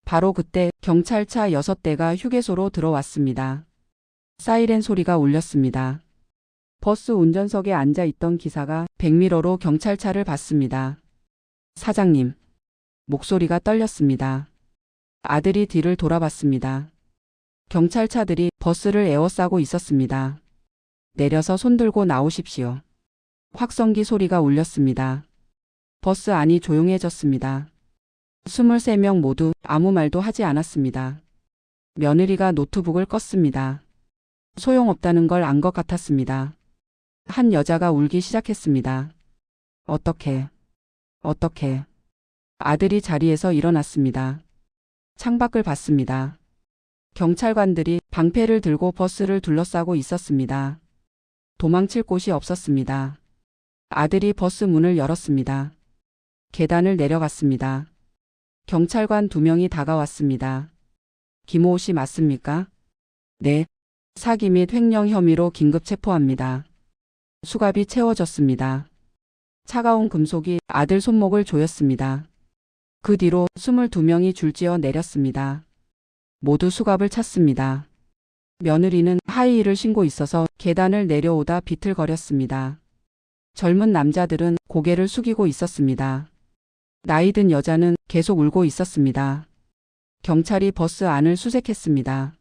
바로 그때 경찰차 6대가 휴게소로 들어왔습니다. 사이렌 소리가 울렸습니다. 버스 운전석에 앉아 있던 기사가 백미러로 경찰차를 봤습니다. 사장님. 목소리가 떨렸습니다. 아들이 뒤를 돌아봤습니다. 경찰차들이 버스를 에워싸고 있었습니다. 내려서 손들고 나오십시오. 확성기 소리가 울렸습니다. 버스 안이 조용해졌습니다. 23명 모두 아무 말도 하지 않았습니다. 며느리가 노트북을 껐습니다. 소용없다는 걸 안 것 같았습니다. 한 여자가 울기 시작했습니다. 어떻게. 아들이 자리에서 일어났습니다. 창밖을 봤습니다. 경찰관들이 방패를 들고 버스를 둘러싸고 있었습니다. 도망칠 곳이 없었습니다. 아들이 버스 문을 열었습니다. 계단을 내려갔습니다. 경찰관 2명이 다가왔습니다. 김호호 씨 맞습니까? 네. 사기 및 횡령 혐의로 긴급 체포합니다. 수갑이 채워졌습니다. 차가운 금속이 아들 손목을 조였습니다. 그 뒤로 22명이 줄지어 내렸습니다. 모두 수갑을 찼습니다. 며느리는 하이힐을 신고 있어서 계단을 내려오다 비틀거렸습니다. 젊은 남자들은 고개를 숙이고 있었습니다. 나이 든 여자는 계속 울고 있었습니다. 경찰이 버스 안을 수색했습니다.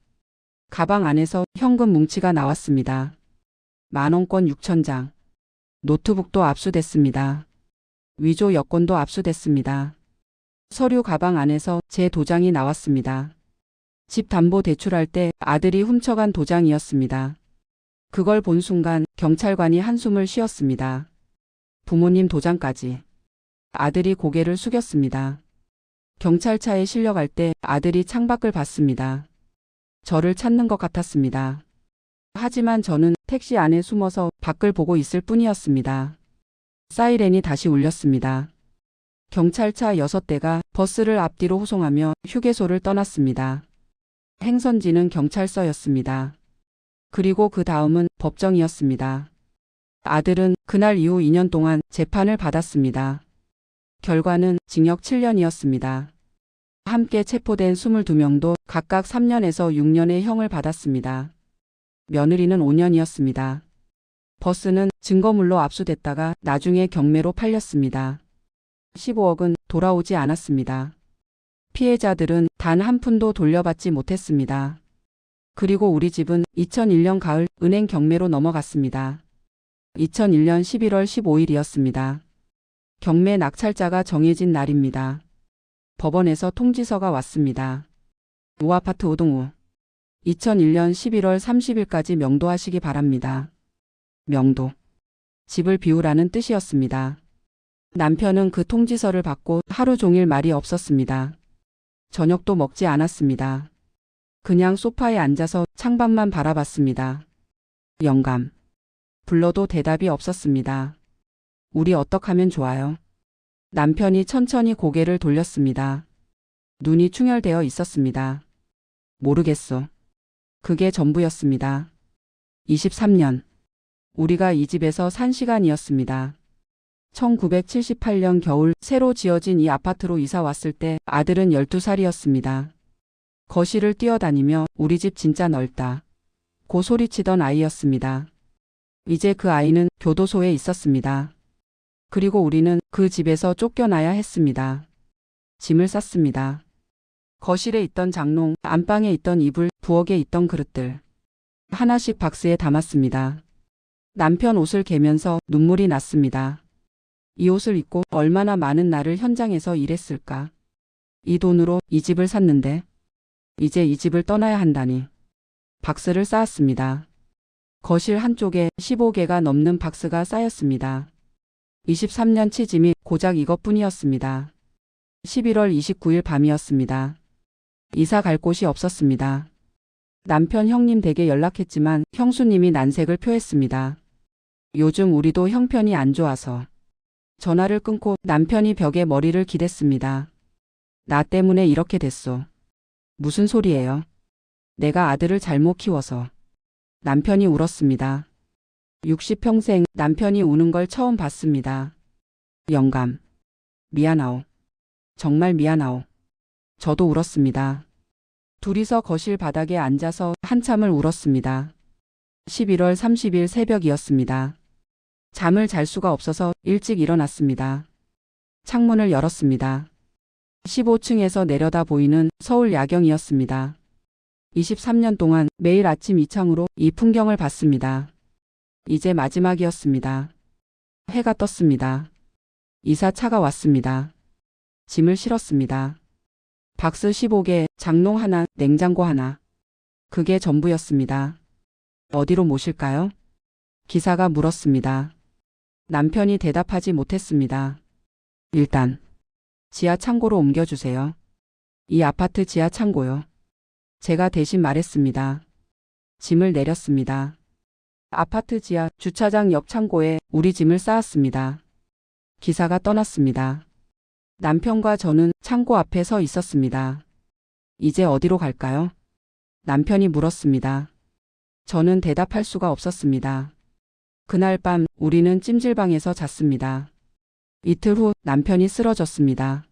가방 안에서 현금 뭉치가 나왔습니다. 만원권 6,000장. 노트북도 압수됐습니다. 위조 여권도 압수됐습니다. 서류 가방 안에서 제 도장이 나왔습니다. 집 담보 대출할 때 아들이 훔쳐간 도장이었습니다. 그걸 본 순간 경찰관이 한숨을 쉬었습니다. 부모님 도장까지. 아들이 고개를 숙였습니다. 경찰차에 실려갈 때 아들이 창밖을 봤습니다. 저를 찾는 것 같았습니다. 하지만 저는 택시 안에 숨어서 밖을 보고 있을 뿐이었습니다. 사이렌이 다시 울렸습니다. 경찰차 6대가 버스를 앞뒤로 호송하며 휴게소를 떠났습니다. 행선지는 경찰서였습니다. 그리고 그 다음은 법정이었습니다. 아들은 그날 이후 2년 동안 재판을 받았습니다. 결과는 징역 7년이었습니다. 함께 체포된 22명도 각각 3년에서 6년의 형을 받았습니다. 며느리는 5년이었습니다. 버스는 증거물로 압수됐다가 나중에 경매로 팔렸습니다. 15억은 돌아오지 않았습니다. 피해자들은 단 한 푼도 돌려받지 못했습니다. 그리고 우리 집은 2001년 가을 은행 경매로 넘어갔습니다. 2001년 11월 15일이었습니다. 경매 낙찰자가 정해진 날입니다. 법원에서 통지서가 왔습니다. 5아파트 5동호. 2001년 11월 30일까지 명도하시기 바랍니다. 명도. 집을 비우라는 뜻이었습니다. 남편은 그 통지서를 받고 하루 종일 말이 없었습니다. 저녁도 먹지 않았습니다. 그냥 소파에 앉아서 창밖만 바라봤습니다. 영감. 불러도 대답이 없었습니다. 우리 어떡하면 좋아요? 남편이 천천히 고개를 돌렸습니다. 눈이 충혈되어 있었습니다. 모르겠어. 그게 전부였습니다. 23년. 우리가 이 집에서 산 시간이었습니다. 1978년 겨울 새로 지어진 이 아파트로 이사 왔을 때 아들은 12살이었습니다. 거실을 뛰어다니며 우리 집 진짜 넓다. 고 소리치던 아이였습니다. 이제 그 아이는 교도소에 있었습니다. 그리고 우리는 그 집에서 쫓겨나야 했습니다. 짐을 쌌습니다. 거실에 있던 장롱, 안방에 있던 이불, 부엌에 있던 그릇들. 하나씩 박스에 담았습니다. 남편 옷을 개면서 눈물이 났습니다. 이 옷을 입고 얼마나 많은 날을 현장에서 일했을까. 이 돈으로 이 집을 샀는데 이제 이 집을 떠나야 한다니. 박스를 쌓았습니다. 거실 한쪽에 15개가 넘는 박스가 쌓였습니다. 23년 치짐이 고작 이것뿐이었습니다. 11월 29일 밤이었습니다. 이사 갈 곳이 없었습니다. 남편 형님 댁에 연락했지만 형수님이 난색을 표했습니다. 요즘 우리도 형편이 안 좋아서. 전화를 끊고 남편이 벽에 머리를 기댔습니다. 나 때문에 이렇게 됐어. 무슨 소리예요? 내가 아들을 잘못 키워서. 남편이 울었습니다. 60평생 남편이 우는 걸 처음 봤습니다. 영감. 미안하오. 정말 미안하오. 저도 울었습니다. 둘이서 거실 바닥에 앉아서 한참을 울었습니다. 11월 30일 새벽이었습니다. 잠을 잘 수가 없어서 일찍 일어났습니다. 창문을 열었습니다. 15층에서 내려다 보이는 서울 야경이었습니다. 23년 동안 매일 아침 이 창으로 이 풍경을 봤습니다. 이제 마지막이었습니다. 해가 떴습니다. 이사차가 왔습니다. 짐을 실었습니다. 박스 15개, 장롱 하나, 냉장고 하나. 그게 전부였습니다. 어디로 모실까요? 기사가 물었습니다. 남편이 대답하지 못했습니다. 일단 지하 창고로 옮겨주세요. 이 아파트 지하 창고요. 제가 대신 말했습니다. 짐을 내렸습니다. 아파트 지하 주차장 옆 창고에 우리 짐을 쌓았습니다. 기사가 떠났습니다. 남편과 저는 창고 앞에 서 있었습니다. 이제 어디로 갈까요? 남편이 물었습니다. 저는 대답할 수가 없었습니다. 그날 밤 우리는 찜질방에서 잤습니다. 이틀 후 남편이 쓰러졌습니다.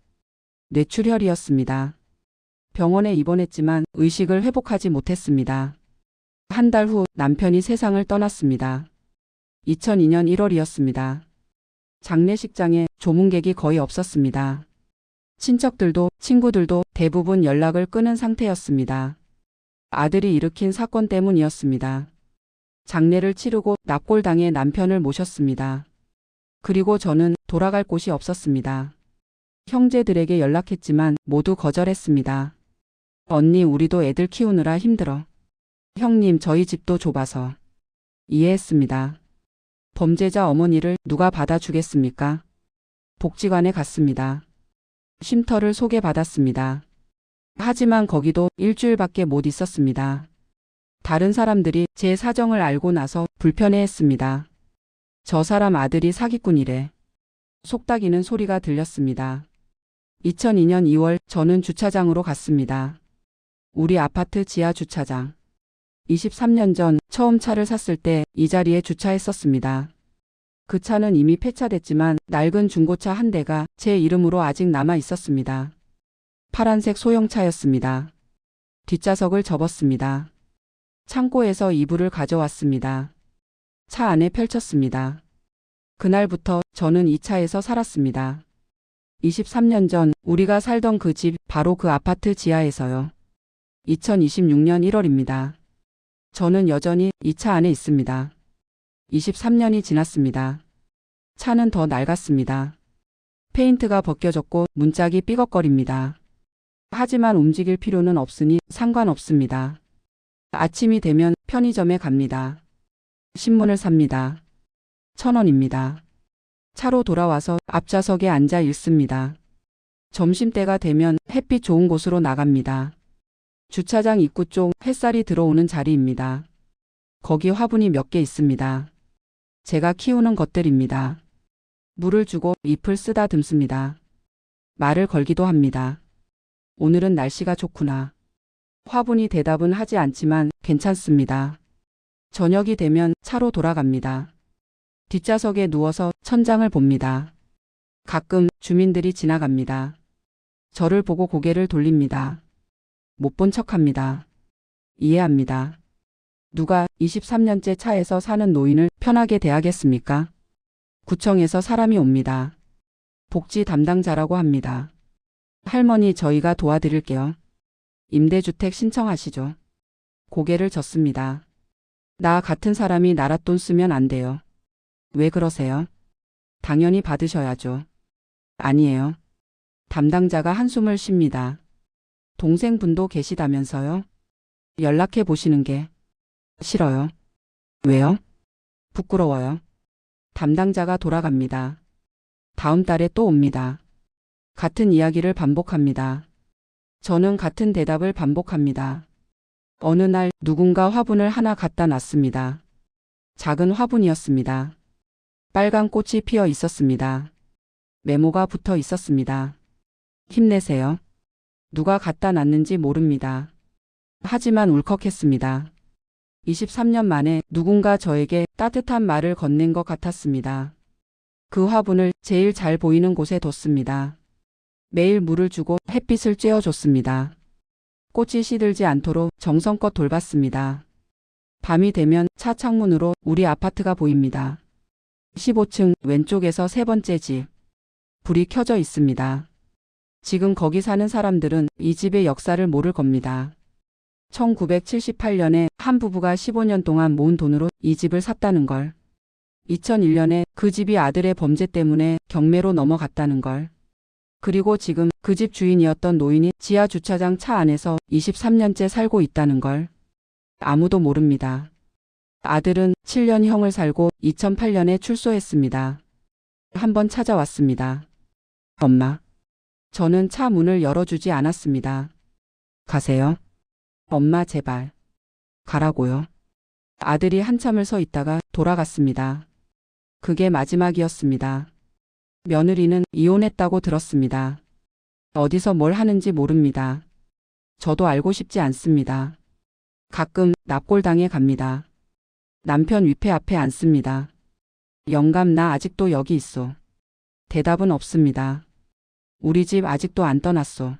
뇌출혈이었습니다. 병원에 입원했지만 의식을 회복하지 못했습니다. 한 달 후 남편이 세상을 떠났습니다. 2002년 1월이었습니다. 장례식장에 조문객이 거의 없었습니다. 친척들도 친구들도 대부분 연락을 끊은 상태였습니다. 아들이 일으킨 사건 때문이었습니다. 장례를 치르고 납골당해 남편을 모셨습니다. 그리고 저는 돌아갈 곳이 없었습니다. 형제들에게 연락했지만 모두 거절했습니다. 언니, 우리도 애들 키우느라 힘들어. 형님, 저희 집도 좁아서. 이해했습니다. 범죄자 어머니를 누가 받아주겠습니까? 복지관에 갔습니다. 쉼터를 소개받았습니다. 하지만 거기도 일주일밖에 못 있었습니다. 다른 사람들이 제 사정을 알고 나서 불편해했습니다. 저 사람 아들이 사기꾼이래. 속닥이는 소리가 들렸습니다. 2002년 2월 저는 주차장으로 갔습니다. 우리 아파트 지하 주차장. 23년 전 처음 차를 샀을 때 이 자리에 주차했었습니다. 그 차는 이미 폐차됐지만 낡은 중고차 한 대가 제 이름으로 아직 남아 있었습니다. 파란색 소형차였습니다. 뒷좌석을 접었습니다. 창고에서 이불을 가져왔습니다. 차 안에 펼쳤습니다. 그날부터 저는 이 차에서 살았습니다. 23년 전 우리가 살던 그 집, 바로 그 아파트 지하에서요. 2026년 1월입니다. 저는 여전히 이 차 안에 있습니다. 23년이 지났습니다. 차는 더 낡았습니다. 페인트가 벗겨졌고 문짝이 삐걱거립니다. 하지만 움직일 필요는 없으니 상관없습니다. 아침이 되면 편의점에 갑니다. 신문을 삽니다. 1,000원입니다. 차로 돌아와서 앞좌석에 앉아 읽습니다. 점심때가 되면 햇빛 좋은 곳으로 나갑니다. 주차장 입구 쪽 햇살이 들어오는 자리입니다. 거기 화분이 몇 개 있습니다. 제가 키우는 것들입니다. 물을 주고 잎을 쓰다듬습니다. 말을 걸기도 합니다. 오늘은 날씨가 좋구나. 화분이 대답은 하지 않지만 괜찮습니다. 저녁이 되면 차로 돌아갑니다. 뒷좌석에 누워서 천장을 봅니다. 가끔 주민들이 지나갑니다. 저를 보고 고개를 돌립니다. 못 본 척합니다. 이해합니다. 누가 23년째 차에서 사는 노인을 편하게 대하겠습니까? 구청에서 사람이 옵니다. 복지 담당자라고 합니다. 할머니, 저희가 도와드릴게요. 임대주택 신청하시죠. 고개를 젓습니다. 나 같은 사람이 나랏돈 쓰면 안 돼요. 왜 그러세요? 당연히 받으셔야죠. 아니에요. 담당자가 한숨을 쉽니다. 동생분도 계시다면서요? 연락해 보시는 게 싫어요. 왜요? 부끄러워요. 담당자가 돌아갑니다. 다음 달에 또 옵니다. 같은 이야기를 반복합니다. 저는 같은 대답을 반복합니다. 어느 날 누군가 화분을 하나 갖다 놨습니다. 작은 화분이었습니다. 빨간 꽃이 피어 있었습니다. 메모가 붙어 있었습니다. 힘내세요. 누가 갖다 놨는지 모릅니다. 하지만 울컥했습니다. 23년 만에 누군가 저에게 따뜻한 말을 건넨 것 같았습니다. 그 화분을 제일 잘 보이는 곳에 뒀습니다. 매일 물을 주고 햇빛을 쬐어줬습니다. 꽃이 시들지 않도록 정성껏 돌봤습니다. 밤이 되면 차 창문으로 우리 아파트가 보입니다. 15층 왼쪽에서 세 번째 집. 불이 켜져 있습니다. 지금 거기 사는 사람들은 이 집의 역사를 모를 겁니다. 1978년에 한 부부가 15년 동안 모은 돈으로 이 집을 샀다는 걸. 2001년에 그 집이 아들의 범죄 때문에 경매로 넘어갔다는 걸. 그리고 지금 그 집 주인이었던 노인이 지하 주차장 차 안에서 23년째 살고 있다는 걸. 아무도 모릅니다. 아들은 7년 형을 살고 2008년에 출소했습니다. 한번 찾아왔습니다. 엄마. 저는 차 문을 열어주지 않았습니다. 가세요. 엄마, 제발. 가라고요. 아들이 한참을 서 있다가 돌아갔습니다. 그게 마지막이었습니다. 며느리는 이혼했다고 들었습니다. 어디서 뭘 하는지 모릅니다. 저도 알고 싶지 않습니다. 가끔 납골당에 갑니다. 남편 위패 앞에 앉습니다. 영감, 나 아직도 여기 있어. 대답은 없습니다. 우리 집 아직도 안 떠났어.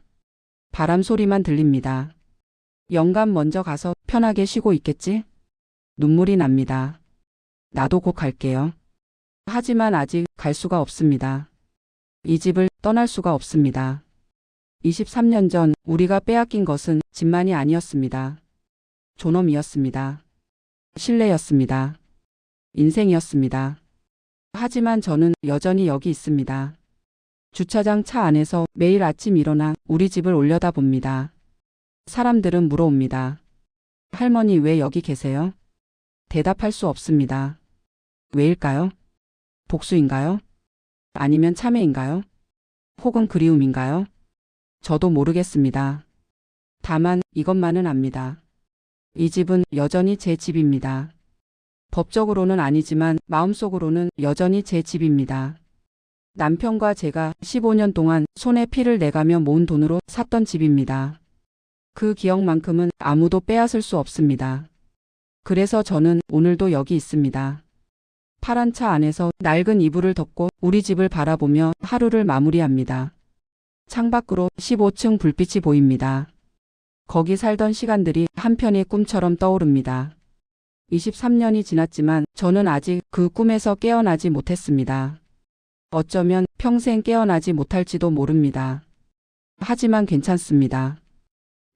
바람 소리만 들립니다. 영감 먼저 가서 편하게 쉬고 있겠지? 눈물이 납니다. 나도 곧 갈게요. 하지만 아직 갈 수가 없습니다. 이 집을 떠날 수가 없습니다. 23년 전 우리가 빼앗긴 것은 집만이 아니었습니다. 존엄이었습니다. 신뢰였습니다. 인생이었습니다. 하지만 저는 여전히 여기 있습니다. 주차장 차 안에서 매일 아침 일어나 우리 집을 올려다봅니다. 사람들은 물어옵니다. 할머니 왜 여기 계세요? 대답할 수 없습니다. 왜일까요? 복수인가요? 아니면 참회인가요? 혹은 그리움인가요? 저도 모르겠습니다. 다만 이것만은 압니다. 이 집은 여전히 제 집입니다. 법적으로는 아니지만 마음속으로는 여전히 제 집입니다. 남편과 제가 15년 동안 손에 피를 내가며 모은 돈으로 샀던 집입니다. 그 기억만큼은 아무도 빼앗을 수 없습니다. 그래서 저는 오늘도 여기 있습니다. 파란 차 안에서 낡은 이불을 덮고 우리 집을 바라보며 하루를 마무리합니다. 창밖으로 15층 불빛이 보입니다. 거기 살던 시간들이 한편의 꿈처럼 떠오릅니다. 23년이 지났지만 저는 아직 그 꿈에서 깨어나지 못했습니다. 어쩌면 평생 깨어나지 못할지도 모릅니다. 하지만 괜찮습니다.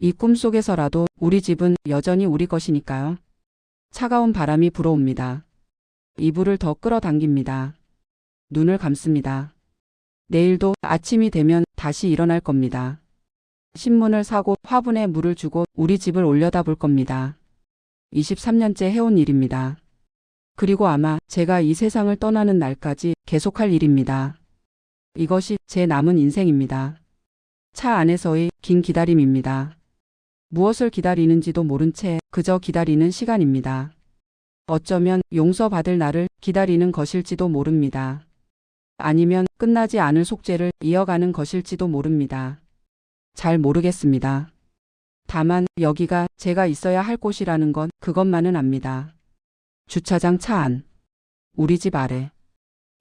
이 꿈 속에서라도 우리 집은 여전히 우리 것이니까요. 차가운 바람이 불어옵니다. 이불을 더 끌어당깁니다. 눈을 감습니다. 내일도 아침이 되면 다시 일어날 겁니다. 신문을 사고 화분에 물을 주고 우리 집을 올려다볼 겁니다. 23년째 해온 일입니다. 그리고 아마 제가 이 세상을 떠나는 날까지 계속할 일입니다. 이것이 제 남은 인생입니다. 차 안에서의 긴 기다림입니다. 무엇을 기다리는지도 모른 채 그저 기다리는 시간입니다. 어쩌면 용서받을 날을 기다리는 것일지도 모릅니다. 아니면 끝나지 않을 속죄를 이어가는 것일지도 모릅니다. 잘 모르겠습니다. 다만 여기가 제가 있어야 할 곳이라는 건 그것만은 압니다. 주차장 차 안, 우리 집 아래.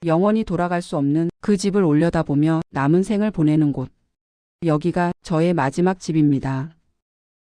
영원히 돌아갈 수 없는 그 집을 올려다보며 남은 생을 보내는 곳. 여기가 저의 마지막 집입니다.